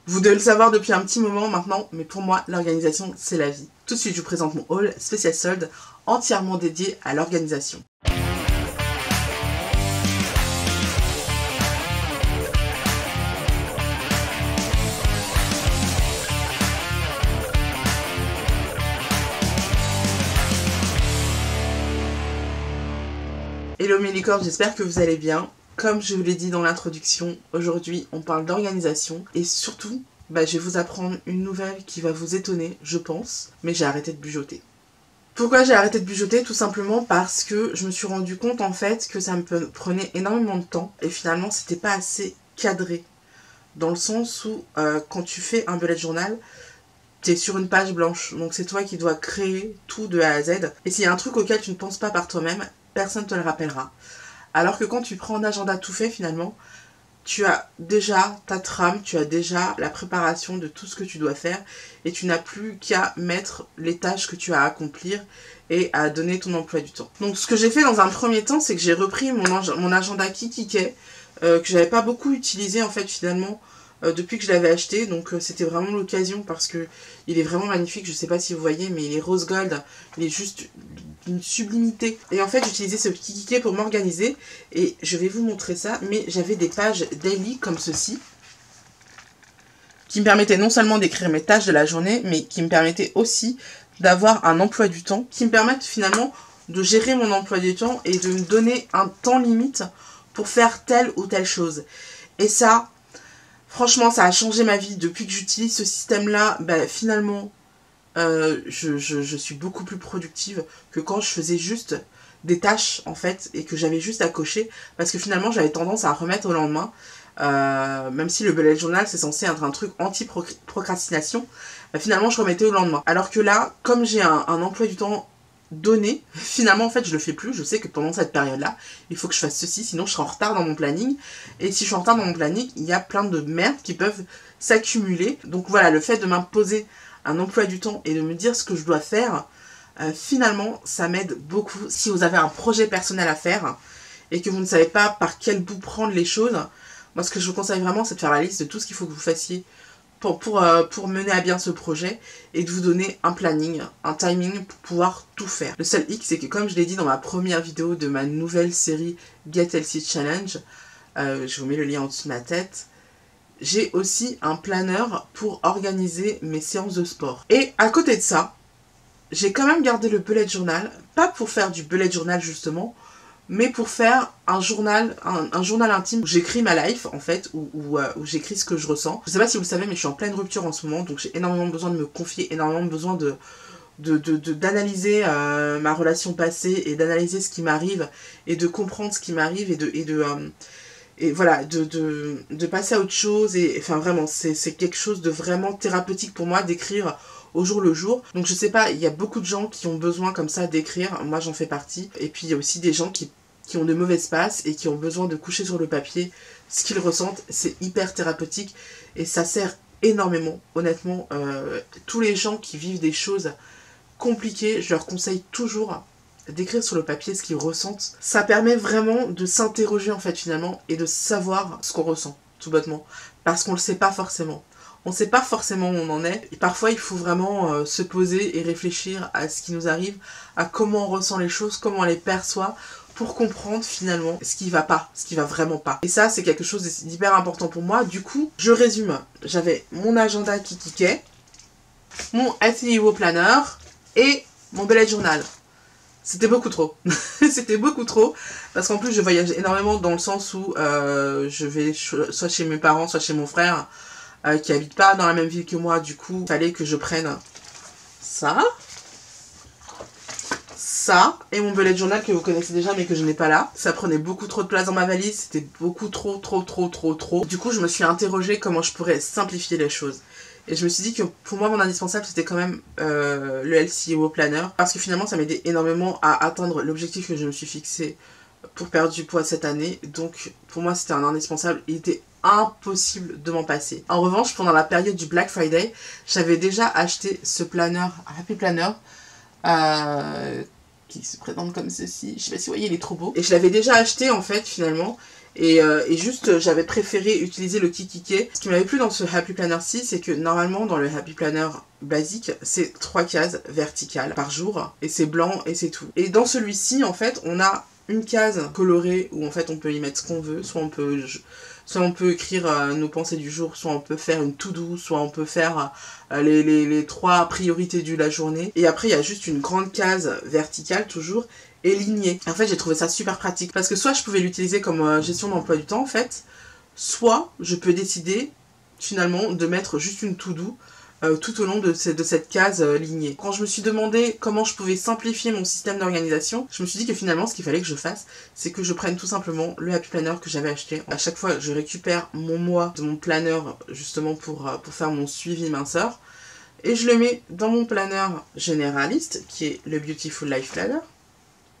Vous devez le savoir depuis un petit moment maintenant, mais pour moi, l'organisation, c'est la vie. Tout de suite, je vous présente mon haul spécial solde, entièrement dédié à l'organisation. Hello mes licornes, j'espère que vous allez bien. Comme je vous l'ai dit dans l'introduction, aujourd'hui on parle d'organisation et surtout, je vais vous apprendre une nouvelle qui va vous étonner, je pense, mais j'ai arrêté de bujoter. Pourquoi j'ai arrêté de bujoter? Tout simplement parce que je me suis rendu compte en fait que ça me prenait énormément de temps et finalement c'était pas assez cadré. Dans le sens où quand tu fais un bullet journal, t'es sur une page blanche, donc c'est toi qui dois créer tout de A à Z. Et s'il y a un truc auquel tu ne penses pas par toi-même, personne ne te le rappellera. Alors que quand tu prends un agenda tout fait, finalement, tu as déjà ta trame, tu as déjà la préparation de tout ce que tu dois faire et tu n'as plus qu'à mettre les tâches que tu as à accomplir et à donner ton emploi du temps. Donc ce que j'ai fait dans un premier temps, c'est que j'ai repris mon agenda Kikikay, que j'avais pas beaucoup utilisé en fait finalement depuis que je l'avais acheté. Donc c'était vraiment l'occasion parce que il est vraiment magnifique. Je sais pas si vous voyez, mais il est rose gold, il est juste d'une sublimité. Et en fait j'utilisais ce Kikikay pour m'organiser et je vais vous montrer ça. Mais j'avais des pages daily comme ceci qui me permettaient non seulement d'écrire mes tâches de la journée, mais qui me permettaient aussi d'avoir un emploi du temps, qui me permettent finalement de gérer mon emploi du temps et de me donner un temps limite pour faire telle ou telle chose. Et ça, franchement, ça a changé ma vie. Depuis que j'utilise ce système-là, finalement, je suis beaucoup plus productive que quand je faisais juste des tâches, en fait, et que j'avais juste à cocher. Parce que finalement, j'avais tendance à remettre au lendemain. Même si le bullet journal, c'est censé être un truc anti-procrastination, finalement, je remettais au lendemain. Alors que là, comme j'ai un emploi du temps donné, finalement en fait je le fais plus. Je sais que pendant cette période là il faut que je fasse ceci, sinon je serai en retard dans mon planning, et si je suis en retard dans mon planning, il y a plein de merdes qui peuvent s'accumuler. Donc voilà, le fait de m'imposer un emploi du temps et de me dire ce que je dois faire, finalement ça m'aide beaucoup. Si vous avez un projet personnel à faire et que vous ne savez pas par quel bout prendre les choses, moi ce que je vous conseille vraiment, c'est de faire la liste de tout ce qu'il faut que vous fassiez pour mener à bien ce projet et de vous donner un planning, un timing pour pouvoir tout faire. Le seul hic, c'est que comme je l'ai dit dans ma première vidéo de ma nouvelle série Get Healthy Challenge, je vous mets le lien au-dessus de ma tête, j'ai aussi un planeur pour organiser mes séances de sport. Et à côté de ça, j'ai quand même gardé le bullet journal, pas pour faire du bullet journal justement, mais pour faire un journal intime où j'écris ma life en fait, où j'écris ce que je ressens. Je sais pas si vous le savez, mais je suis en pleine rupture en ce moment, donc j'ai énormément besoin de me confier, énormément besoin d'analyser ma relation passée et d'analyser ce qui m'arrive et de comprendre ce qui m'arrive et voilà, de passer à autre chose. Et enfin vraiment, c'est quelque chose de vraiment thérapeutique pour moi d'écrire au jour le jour. Donc je sais pas, il y a beaucoup de gens qui ont besoin comme ça d'écrire, moi j'en fais partie. Et puis il y a aussi des gens qui ont de mauvaises passes et qui ont besoin de coucher sur le papier ce qu'ils ressentent. C'est hyper thérapeutique et ça sert énormément, honnêtement. Tous les gens qui vivent des choses compliquées, je leur conseille toujours d'écrire sur le papier ce qu'ils ressentent. Ça permet vraiment de s'interroger en fait finalement et de savoir ce qu'on ressent, tout bêtement, parce qu'on le sait pas forcément. On ne sait pas forcément où on en est. Et parfois, il faut vraiment se poser et réfléchir à ce qui nous arrive, à comment on ressent les choses, comment on les perçoit, pour comprendre finalement ce qui va pas, ce qui va vraiment pas. Et ça, c'est quelque chose d'hyper important pour moi. Du coup, je résume. J'avais mon agenda Kikikay, mon SEO Planner et mon bullet journal. C'était beaucoup trop. C'était beaucoup trop. Parce qu'en plus, je voyage énormément dans le sens où je vais soit chez mes parents, soit chez mon frère, qui habite pas dans la même ville que moi. Du coup, il fallait que je prenne ça et mon bullet journal que vous connaissez déjà mais que je n'ai pas là. Ça prenait beaucoup trop de place dans ma valise, c'était beaucoup trop. Du coup, je me suis interrogée comment je pourrais simplifier les choses. Et je me suis dit que pour moi, mon indispensable, c'était quand même le LCO Planner, parce que finalement, ça m'aidait énormément à atteindre l'objectif que je me suis fixé pour perdre du poids cette année. Donc, pour moi, c'était un indispensable. Il était impossible de m'en passer. En revanche, pendant la période du Black Friday, j'avais déjà acheté ce planner, Happy Planner, qui se présente comme ceci. Je sais pas si vous voyez, il est trop beau. Et je l'avais déjà acheté en fait finalement. Et juste, j'avais préféré utiliser le Kikiki. Ce qui m'avait plu dans ce Happy Planner-ci, c'est que normalement, dans le Happy Planner basique, c'est 3 cases verticales par jour. Et c'est blanc et c'est tout. Et dans celui-ci, en fait, on a une case colorée où en fait on peut y mettre ce qu'on veut. Soit on peut écrire nos pensées du jour, soit on peut faire une to-do, soit on peut faire les 3 priorités de la journée. Et après, il y a juste une grande case verticale toujours. Et lignée. En fait, j'ai trouvé ça super pratique parce que soit je pouvais l'utiliser comme gestion d'emploi du temps en fait, soit je peux décider finalement de mettre juste une to-do tout au long de cette case lignée. Quand je me suis demandé comment je pouvais simplifier mon système d'organisation, je me suis dit que finalement ce qu'il fallait que je fasse, c'est que je prenne tout simplement le Happy Planner que j'avais acheté. À chaque fois, je récupère mon mois de mon planner justement pour faire mon suivi minceur et je le mets dans mon planner généraliste qui est le Beautiful Life Planner.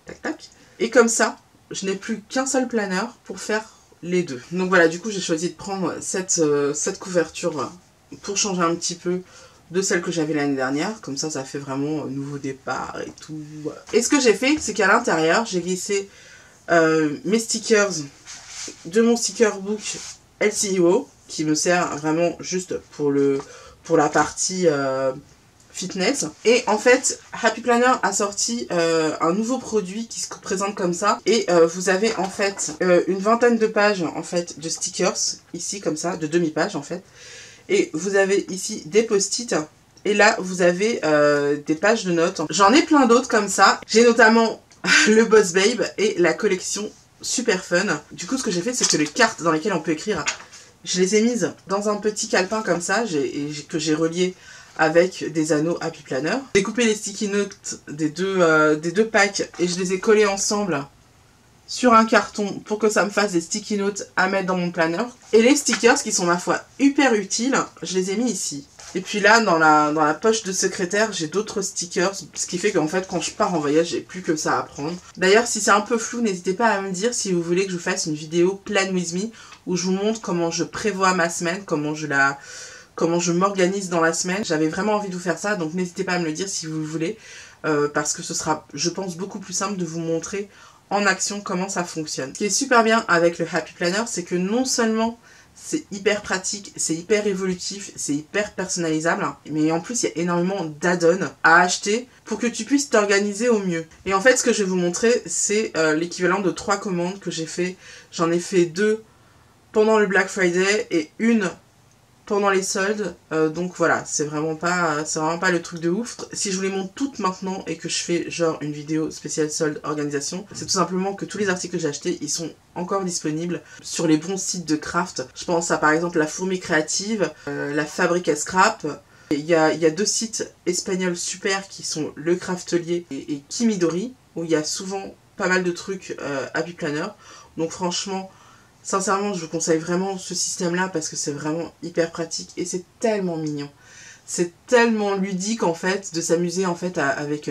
Tac tac. Et comme ça, je n'ai plus qu'un seul planner pour faire les deux. Donc voilà, du coup j'ai choisi de prendre cette couverture pour changer un petit peu de celle que j'avais l'année dernière. Comme ça fait vraiment nouveau départ et tout. Et ce que j'ai fait, c'est qu'à l'intérieur, j'ai glissé mes stickers de mon sticker book LCO, qui me sert vraiment juste pour la partie fitness. Et en fait, Happy Planner a sorti un nouveau produit qui se présente comme ça. Et vous avez en fait une vingtaine de pages en fait de stickers, ici comme ça, de demi-page en fait. Et vous avez ici des post-it. Et là, vous avez des pages de notes. J'en ai plein d'autres comme ça. J'ai notamment le Boss Babe et la collection Super Fun. Du coup, ce que j'ai fait, c'est que les cartes dans lesquelles on peut écrire, je les ai mises dans un petit calepin comme ça, que j'ai relié avec des anneaux Happy Planner. J'ai coupé les sticky notes des deux packs et je les ai collés ensemble sur un carton pour que ça me fasse des sticky notes à mettre dans mon planner. Et les stickers qui sont ma foi hyper utiles, je les ai mis ici. Et puis là, dans la poche de secrétaire, j'ai d'autres stickers, ce qui fait qu'en fait, quand je pars en voyage, j'ai plus que ça à prendre. D'ailleurs, si c'est un peu flou, n'hésitez pas à me dire si vous voulez que je vous fasse une vidéo Plan With Me, où je vous montre comment je prévois ma semaine, comment je m'organise dans la semaine. J'avais vraiment envie de vous faire ça, donc n'hésitez pas à me le dire si vous le voulez, parce que ce sera, je pense, beaucoup plus simple de vous montrer en action comment ça fonctionne. Ce qui est super bien avec le Happy Planner, c'est que non seulement c'est hyper pratique, c'est hyper évolutif, c'est hyper personnalisable, mais en plus il y a énormément d'add-ons à acheter pour que tu puisses t'organiser au mieux. Et en fait, ce que je vais vous montrer, c'est l'équivalent de 3 commandes que j'ai fait. J'en ai fait 2 pendant le Black Friday et une pendant les soldes, donc voilà, c'est vraiment pas le truc de ouf. Si je vous les montre toutes maintenant et que je fais genre une vidéo spéciale solde organisation, c'est tout simplement que tous les articles que j'ai achetés, ils sont encore disponibles sur les bons sites de craft. Je pense à par exemple la Fourmi Créative, la Fabrique à Scrap. Il y a 2 sites espagnols super qui sont Le Craftelier et Kimidori, où il y a souvent pas mal de trucs Happy Planner. Donc franchement, sincèrement, je vous conseille vraiment ce système-là parce que c'est vraiment hyper pratique et c'est tellement mignon. C'est tellement ludique en fait de s'amuser en fait avec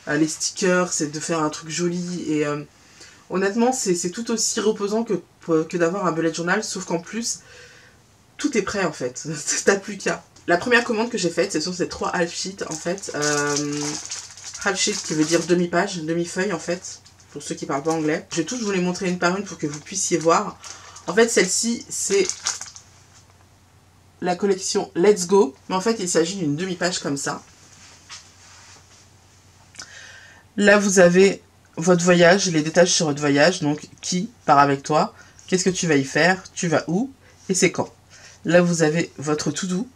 les stickers, c'est de faire un truc joli et honnêtement c'est tout aussi reposant que d'avoir un bullet journal, sauf qu'en plus tout est prêt en fait. T'as plus qu'à. La première commande que j'ai faite, c'est sur ces 3 half sheets en fait. Half sheet qui veut dire demi-page, demi-feuille en fait. Pour ceux qui parlent pas anglais. Je vais tous vous les montrer une par une pour que vous puissiez voir. En fait, celle-ci, c'est la collection Let's Go. Mais en fait, il s'agit d'une demi-page comme ça. Là, vous avez votre voyage, les détails sur votre voyage. Donc, qui part avec toi? Qu'est-ce que tu vas y faire? Tu vas où? Et c'est quand? Là, vous avez votre to-do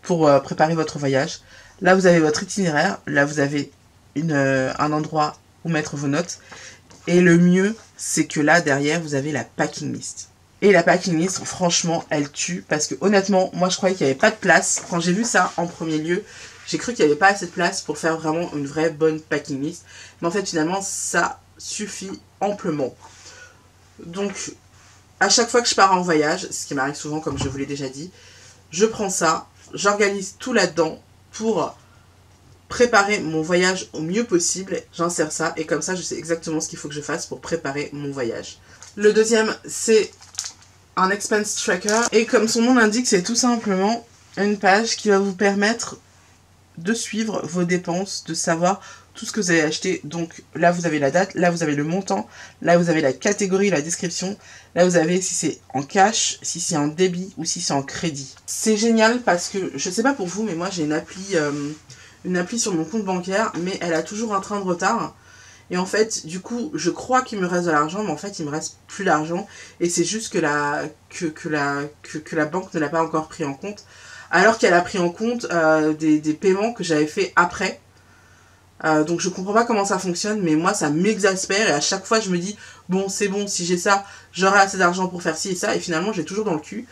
pour préparer votre voyage. Là, vous avez votre itinéraire. Là, vous avez un endroit où mettre vos notes. Et le mieux, c'est que là, derrière, vous avez la packing list. Et la packing list, franchement, elle tue. Parce que honnêtement, moi, je croyais qu'il n'y avait pas de place. Quand j'ai vu ça en premier lieu, j'ai cru qu'il n'y avait pas assez de place pour faire vraiment une vraie bonne packing list. Mais en fait, finalement, ça suffit amplement. Donc, à chaque fois que je pars en voyage, ce qui m'arrive souvent, comme je vous l'ai déjà dit, je prends ça, j'organise tout là-dedans pour préparer mon voyage au mieux possible. J'insère ça et comme ça je sais exactement ce qu'il faut que je fasse pour préparer mon voyage. Le deuxième, c'est un expense tracker et comme son nom l'indique, c'est tout simplement une page qui va vous permettre de suivre vos dépenses, de savoir tout ce que vous avez acheté. Donc là, vous avez la date, là, vous avez le montant, là, vous avez la catégorie, la description. Là, vous avez si c'est en cash, si c'est en débit ou si c'est en crédit. C'est génial parce que, je sais pas pour vous, mais moi, j'ai une appli sur mon compte bancaire, mais elle a toujours un train de retard. Et en fait, du coup, je crois qu'il me reste de l'argent, mais en fait, il me reste plus d'argent. Et c'est juste que la banque ne l'a pas encore pris en compte. Alors qu'elle a pris en compte des paiements que j'avais fait après. Donc je comprends pas comment ça fonctionne, mais moi ça m'exaspère et à chaque fois je me dis bon c'est bon, si j'ai ça, j'aurai assez d'argent pour faire ci et ça, et finalement j'ai toujours dans le cul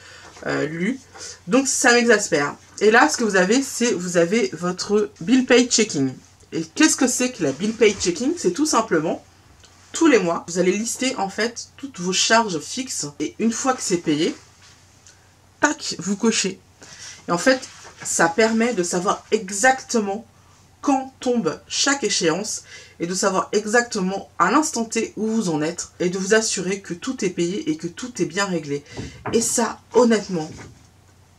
donc ça m'exaspère. Et là ce que vous avez, c'est vous avez votre bill pay checking. Et qu'est-ce que c'est que la bill pay checking? C'est tout simplement tous les mois vous allez lister en fait toutes vos charges fixes, et une fois que c'est payé, tac, vous cochez. Et en fait ça permet de savoir exactement quand tombe chaque échéance et de savoir exactement à l'instant T où vous en êtes et de vous assurer que tout est payé et que tout est bien réglé. Et ça, honnêtement,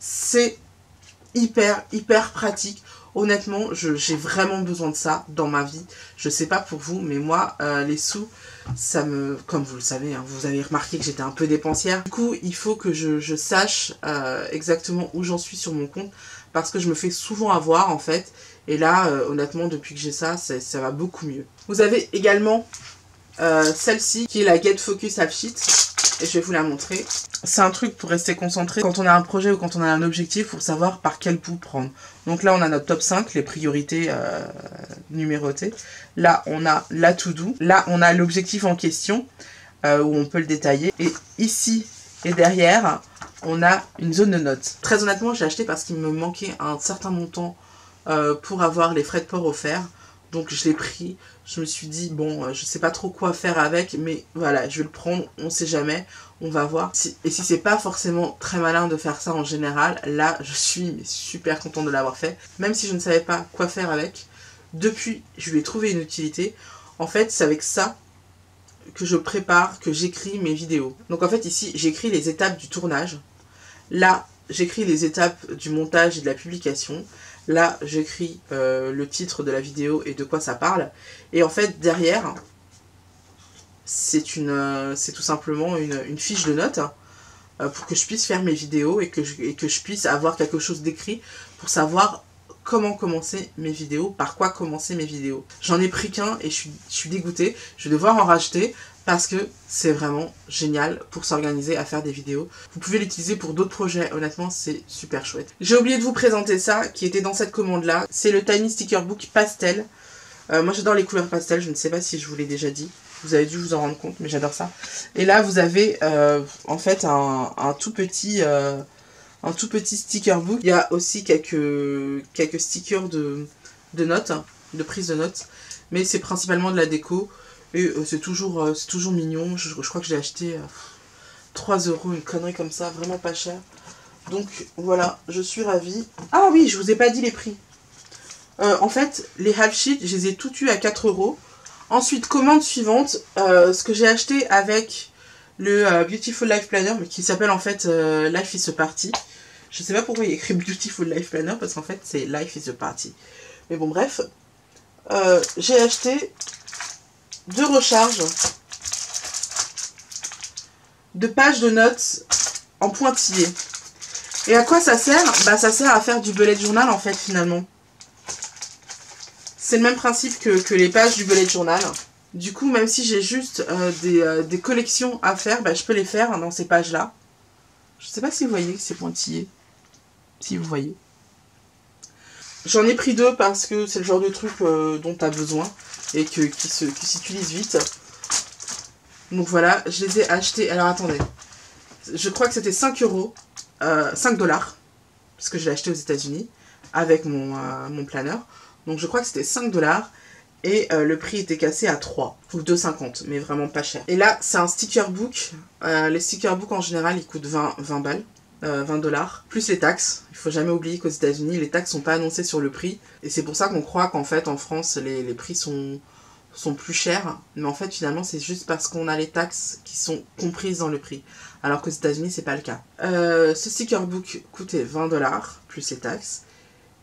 c'est hyper pratique. Honnêtement, j'ai vraiment besoin de ça dans ma vie. Je sais pas pour vous, mais moi, les sous, ça me... Comme vous le savez, hein, vous avez remarqué que j'étais un peu dépensière. Du coup, il faut que je sache exactement où j'en suis sur mon compte parce que je me fais souvent avoir, en fait. Et là, honnêtement, depuis que j'ai ça, ça va beaucoup mieux. Vous avez également celle-ci, qui est la Get Focus App Sheet. Et je vais vous la montrer. C'est un truc pour rester concentré quand on a un projet ou quand on a un objectif pour savoir par quel bout prendre. Donc là, on a notre top 5, les priorités numérotées. Là, on a la to-do. Là, on a l'objectif en question, où on peut le détailler. Et ici et derrière, on a une zone de notes. Très honnêtement, j'ai acheté parce qu'il me manquait un certain montant pour avoir les frais de port offerts. Donc je l'ai pris, je me suis dit bon, je sais pas trop quoi faire avec, mais voilà, je vais le prendre, on sait jamais, on va voir. Et si c'est pas forcément très malin de faire ça en général, là je suis super contente de l'avoir fait. Même si je ne savais pas quoi faire avec, depuis je lui ai trouvé une utilité. En fait c'est avec ça que je prépare, que j'écris mes vidéos. Donc en fait ici j'écris les étapes du tournage, là j'écris les étapes du montage et de la publication. Là, j'écris le titre de la vidéo et de quoi ça parle. Et en fait, derrière, c'est tout simplement une fiche de notes pour que je puisse faire mes vidéos et que je puisse avoir quelque chose d'écrit pour savoir comment commencer mes vidéos, par quoi commencer mes vidéos. J'en ai pris qu'un et je suis dégoûtée. Je vais devoir en racheter parce que c'est vraiment génial pour s'organiser à faire des vidéos. Vous pouvez l'utiliser pour d'autres projets, honnêtement c'est super chouette. J'ai oublié de vous présenter ça, qui était dans cette commande-là. C'est le Tiny Sticker Book Pastel. Moi j'adore les couleurs pastel, je ne sais pas si je vous l'ai déjà dit. Vous avez dû vous en rendre compte, mais j'adore ça. Et là vous avez en fait un tout petit sticker book. Il y a aussi quelques stickers de notes, de prise de notes. Mais c'est principalement de la déco. Et c'est toujours mignon. Je crois que j'ai acheté 3 €, une connerie comme ça, vraiment pas cher. Donc voilà, je suis ravie. Ah oui, je vous ai pas dit les prix. En fait, les half sheets, je les ai toutes eues à 4 €. Ensuite, commande suivante, ce que j'ai acheté avec le Beautiful Life Planner, mais qui s'appelle en fait Life is a Party. Je sais pas pourquoi il y a écrit Beautiful Life Planner, parce qu'en fait c'est Life is a Party. Mais bon, bref. J'ai acheté 2 recharges de pages de notes en pointillé. Et à quoi ça sert? Bah ça sert à faire du bullet journal en fait finalement. C'est le même principe que les pages du bullet journal. Du coup, même si j'ai juste des collections à faire, bah, je peux les faire dans ces pages-là. Je sais pas si vous voyez que c'est pointillé. Si vous voyez. J'en ai pris 2 parce que c'est le genre de truc dont tu as besoin et qui s'utilise vite. Donc voilà, je les ai achetés. Alors attendez. Je crois que c'était 5 €. 5 $. Parce que je l'ai acheté aux États-Unis avec mon planeur. Donc je crois que c'était 5 $. Et le prix était cassé à 3 ou 2,50, mais vraiment pas cher. Et là, c'est un sticker book. Les sticker books en général, ils coûtent 20 balles. 20 $, plus les taxes. Il faut jamais oublier qu'aux États-Unis, les taxes sont pas annoncées sur le prix. Et c'est pour ça qu'on croit qu'en fait, en France, les prix sont plus chers. Mais en fait, finalement, c'est juste parce qu'on a les taxes qui sont comprises dans le prix. Alors qu'aux États-Unis, c'est pas le cas. Ce sticker book coûtait 20 $, plus les taxes.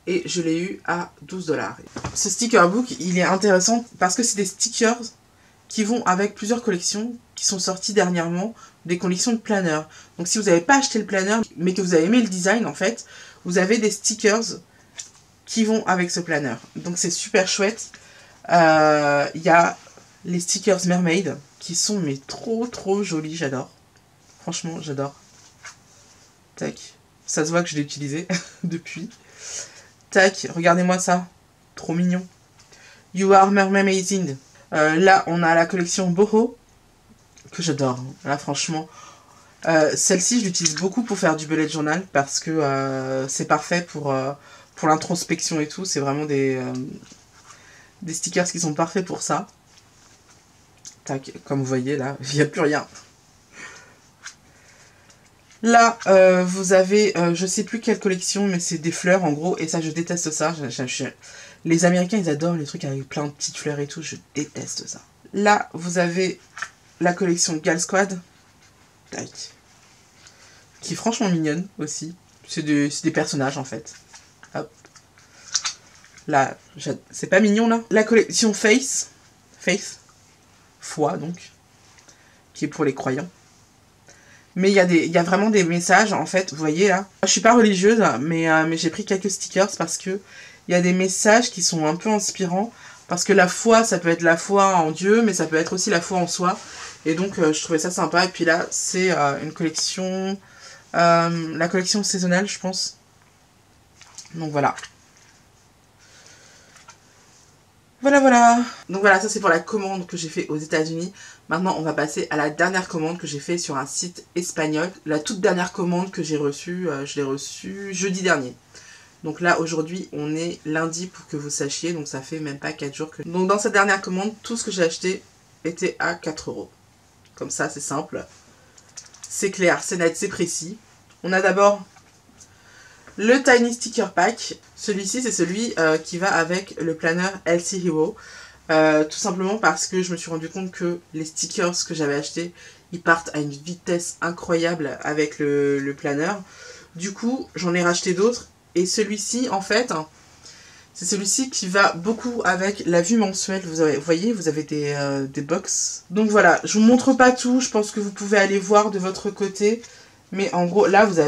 et je l'ai eu à 12 $. Ce sticker book, il est intéressant parce que c'est des stickers qui vont avec plusieurs collections qui sont sorties dernièrement, des collections de planeurs. Donc si vous n'avez pas acheté le planeur, mais que vous avez aimé le design, en fait, vous avez des stickers qui vont avec ce planeur. Donc c'est super chouette. Il y a les stickers Mermaid qui sont mais trop jolis, j'adore. Franchement, j'adore. Tac. Ça se voit que je l'ai utilisé depuis. Tac, regardez-moi ça. Trop mignon. You are Mermaid. Là, on a la collection Boho, que j'adore. Là, franchement, celle-ci, je l'utilise beaucoup pour faire du bullet journal, parce que c'est parfait pour l'introspection et tout. C'est vraiment des stickers qui sont parfaits pour ça. Tac, comme vous voyez, là, il n'y a plus rien. Là, vous avez, je sais plus quelle collection, mais c'est des fleurs, en gros, et ça, je déteste ça. Les Américains, ils adorent les trucs avec plein de petites fleurs et tout, je déteste ça. Là, vous avez la collection Gal Squad, tac, qui est franchement mignonne aussi. C'est des personnages, en fait. Hop. Là, c'est pas mignon, là. La collection Faith, foi, donc, qui est pour les croyants. Mais il y a vraiment des messages, en fait, vous voyez, là. Je suis pas religieuse, mais j'ai pris quelques stickers parce que il y a des messages qui sont un peu inspirants. Parce que la foi, ça peut être la foi en Dieu, mais ça peut être aussi la foi en soi. Et donc, je trouvais ça sympa. Et puis là, c'est une collection... la collection saisonnale, je pense. Donc voilà. Voilà. Donc voilà, ça c'est pour la commande que j'ai fait aux États-Unis. Maintenant, on va passer à la dernière commande que j'ai fait sur un site espagnol. La toute dernière commande que j'ai reçue, je l'ai reçue jeudi dernier. Donc là, aujourd'hui, on est lundi pour que vous sachiez. Donc ça fait même pas 4 jours que... Donc dans cette dernière commande, tout ce que j'ai acheté était à 4 €. Comme ça, c'est simple. C'est clair, c'est net, c'est précis. On a d'abord le Tiny Sticker Pack. Celui-ci, c'est celui qui va avec le planeur LC Hero. Tout simplement parce que je me suis rendu compte que les stickers que j'avais achetés, ils partent à une vitesse incroyable avec le planeur. Du coup, j'en ai racheté d'autres. Et celui-ci, en fait, c'est celui-ci qui va beaucoup avec la vue mensuelle. Vous voyez, vous avez des box. Donc voilà, je vous montre pas tout. Je pense que vous pouvez aller voir de votre côté. Mais en gros, là, vous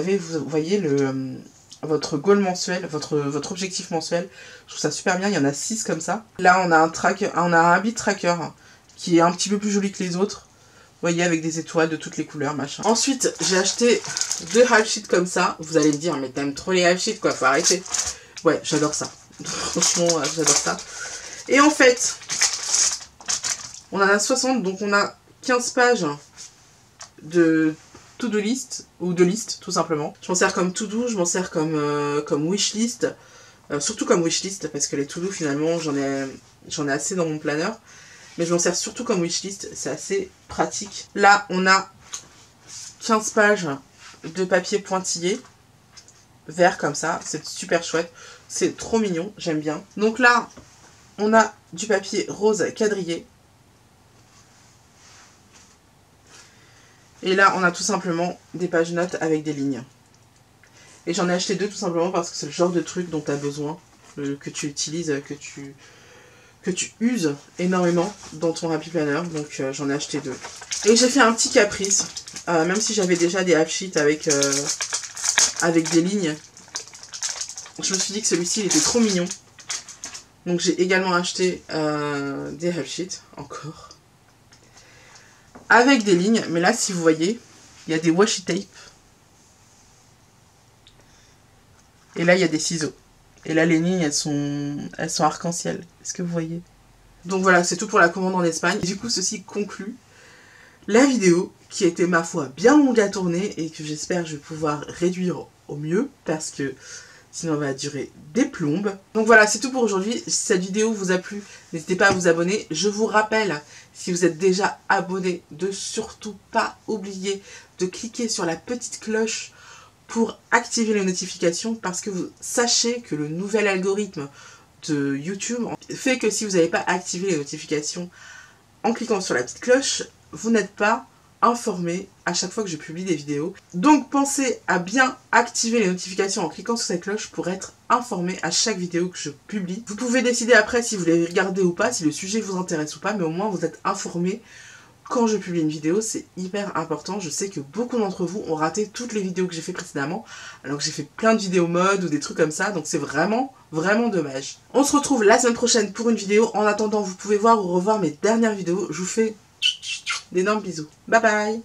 voyez votre goal mensuel, votre objectif mensuel. Je trouve ça super bien. Il y en a 6 comme ça. Là, on a un habit tracker qui est un petit peu plus joli que les autres. Vous voyez, avec des étoiles de toutes les couleurs, machin. Ensuite, j'ai acheté 2 half sheets comme ça. Vous allez me dire, mais t'aimes trop les half sheets, quoi, faut arrêter. Ouais, j'adore ça. Franchement, j'adore ça. Et en fait, on en a 60, donc on a 15 pages de to-do list, ou de liste, tout simplement. Je m'en sers comme to-do, je m'en sers comme wishlist. Surtout comme wishlist, parce que les to-do, finalement, j'en ai assez dans mon planeur. Mais je m'en sers surtout comme wishlist, c'est assez pratique. Là, on a 15 pages de papier pointillé, vert comme ça, c'est super chouette. C'est trop mignon, j'aime bien. Donc là, on a du papier rose quadrillé. Et là, on a tout simplement des pages notes avec des lignes. Et j'en ai acheté 2 tout simplement parce que c'est le genre de truc dont tu as besoin, que tu utilises, que tu uses énormément dans ton Happy Planner, donc j'en ai acheté 2. Et j'ai fait un petit caprice, même si j'avais déjà des half sheets avec des lignes, je me suis dit que celui-ci il était trop mignon. Donc j'ai également acheté des half sheets, encore, avec des lignes, mais là si vous voyez, il y a des washi tape, et là il y a des ciseaux. Et là, les lignes, elles sont arc-en-ciel. Est-ce que vous voyez? Donc voilà, c'est tout pour la commande en Espagne. Et du coup, ceci conclut la vidéo qui a été, ma foi, bien longue à tourner et que j'espère je vais pouvoir réduire au mieux parce que sinon, elle va durer des plombes. Donc voilà, c'est tout pour aujourd'hui. Si cette vidéo vous a plu, n'hésitez pas à vous abonner. Je vous rappelle, si vous êtes déjà abonné, de surtout pas oublier de cliquer sur la petite cloche pour activer les notifications parce que vous sachez que le nouvel algorithme de YouTube fait que si vous n'avez pas activé les notifications en cliquant sur la petite cloche, vous n'êtes pas informé à chaque fois que je publie des vidéos. Donc pensez à bien activer les notifications en cliquant sur cette cloche pour être informé à chaque vidéo que je publie. Vous pouvez décider après si vous les regardez ou pas, si le sujet vous intéresse ou pas, mais au moins vous êtes informé quand je publie une vidéo. C'est hyper important. Je sais que beaucoup d'entre vous ont raté toutes les vidéos que j'ai fait précédemment, alors que j'ai fait plein de vidéos mode ou des trucs comme ça, donc c'est vraiment dommage. On se retrouve la semaine prochaine pour une vidéo. En attendant, vous pouvez voir ou revoir mes dernières vidéos. Je vous fais d'énormes bisous. Bye bye.